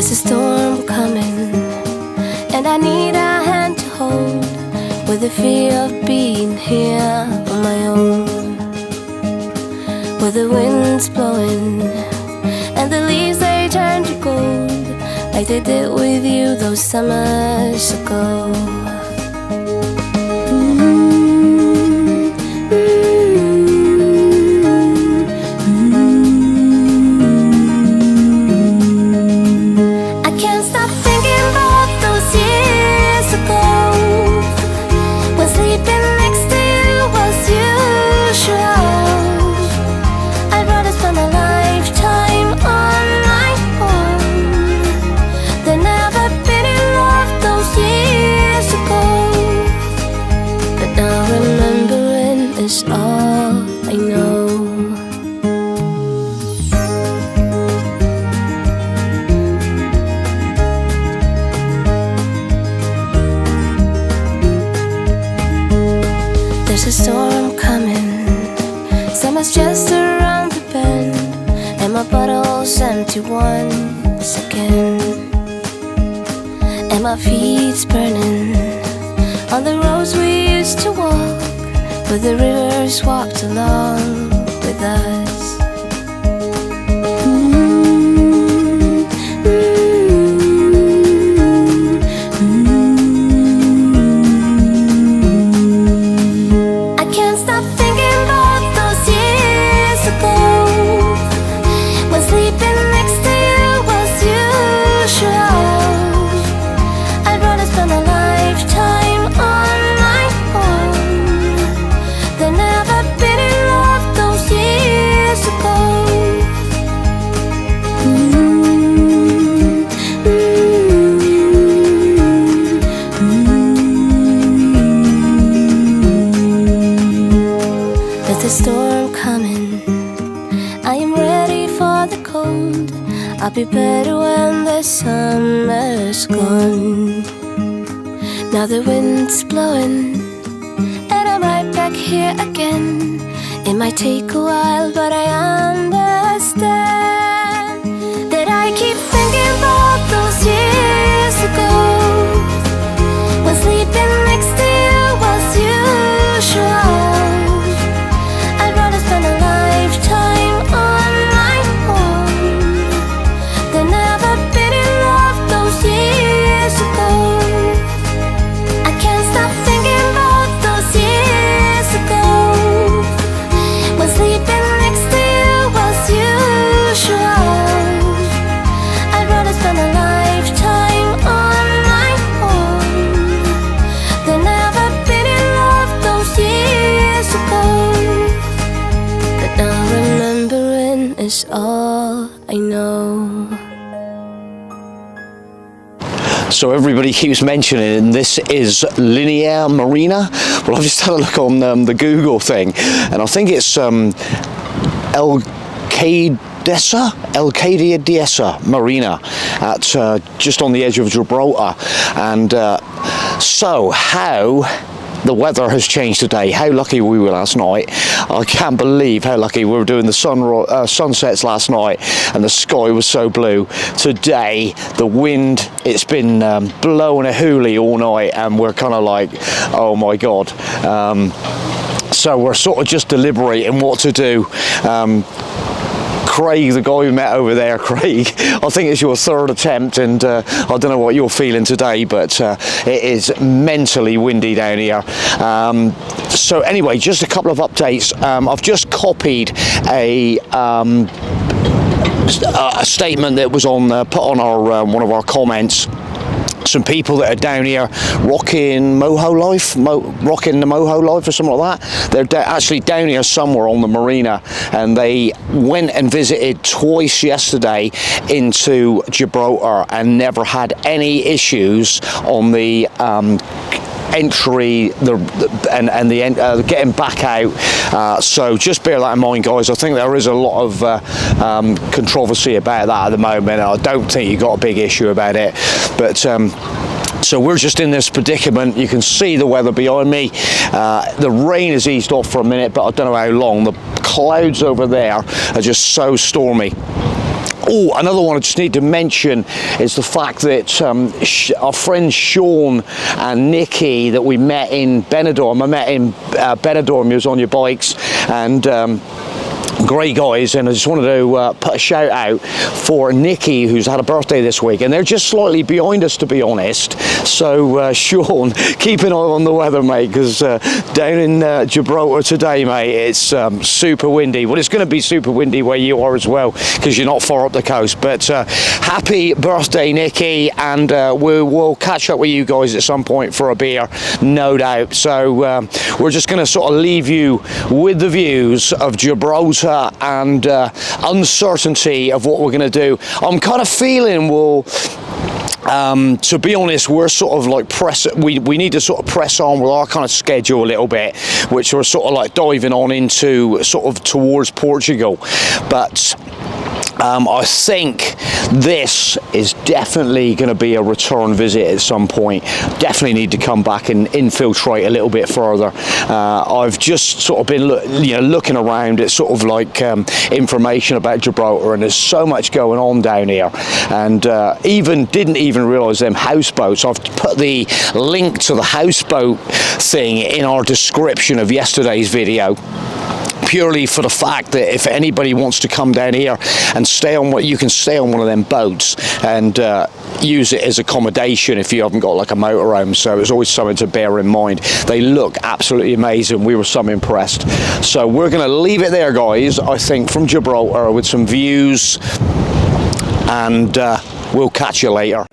There's a storm coming, and I need a hand to hold, with the fear of being here on my own. With the winds blowing, and the leaves they turn to gold, like they did with you those summers ago. Is all I know. There's a storm coming, summer's just around the bend, and my bottle's empty once again, and my feet's burning on the roads we used to walk, where the rivers walked along with us. I can't stop thinking about those years ago, when sleeping next to you was usual. I'd rather spend a lifetime on my own than ever been in love those years ago. With the storm coming, I am ready for the cold. I'll be better when the summer's gone. Now the wind's blowing, and I'm right back here again. It might take a while, but I understand that I keep thinking about those years ago, when sleeping next to you was usual. I'd rather spend a lifetime on my own than ever been in love those years ago. I can't stop thinking about those years ago, when sleeping next to you was usual. I'd rather spend a lifetime on my own than ever been in love those years ago. But now remembering is all I know. So everybody keeps mentioning this is Linear Marina. Well, I've just had a look on the Google thing, and I think it's El Cadia Marina at just on the edge of Gibraltar. And so how the weather has changed today. How lucky we were last night. I can't believe how lucky we were doing the sunsets last night, and the sky was so blue. Today the wind, it's been blowing a hoolie all night, and we're kind of like, oh my god. So we're sort of just deliberating what to do. Craig, the guy we met over there, Craig, I think it's your third attempt, and I don't know what you're feeling today, but it is mentally windy down here. So anyway, just a couple of updates. I've just copied a statement that was on put on our one of our comments. Some people that are down here rocking Moho life, rocking the Moho life or something like that. They're actually down here somewhere on the marina, and they went and visited twice yesterday into Gibraltar and never had any issues on the entry, getting back out. So just bear that in mind, guys. I think there is a lot of controversy about that at the moment. I don't think you got a big issue about it, but so we're just in this predicament. You can see the weather behind me. The rain has eased off for a minute, but I don't know how long. The clouds over there are just so stormy. Oh, another one I just need to mention is the fact that our friends Sean and Nikki that we met in Benidorm, I met in Benidorm, he was on your bikes, and great guys, and I just wanted to put a shout out for Nikki, who's had a birthday this week, and they're just slightly behind us, to be honest. So Sean, keep an eye on the weather, mate, because down in Gibraltar today, mate, it's super windy. Well, it's going to be super windy where you are as well, because you're not far up the coast. But happy birthday, Nikki, and we'll catch up with you guys at some point for a beer, no doubt. So we're just going to sort of leave you with the views of Gibraltar and uncertainty of what we're going to do. I'm kind of feeling to be honest, we're sort of like we need to sort of press on with our kind of schedule a little bit, which we're sort of like diving on into sort of towards Portugal. But I think this is definitely going to be a return visit at some point. Definitely need to come back and infiltrate a little bit further. I've just sort of been looking around at sort of like information about Gibraltar, and there's so much going on down here, and didn't even realise them houseboats. I've put the link to the houseboat thing in our description of yesterday's video, purely for the fact that if anybody wants to come down here and you can stay on one of them boats and use it as accommodation if you haven't got like a motorhome. So it's always something to bear in mind. They look absolutely amazing. We were so impressed. So we're going to leave it there, guys, I think, from Gibraltar with some views, and we'll catch you later.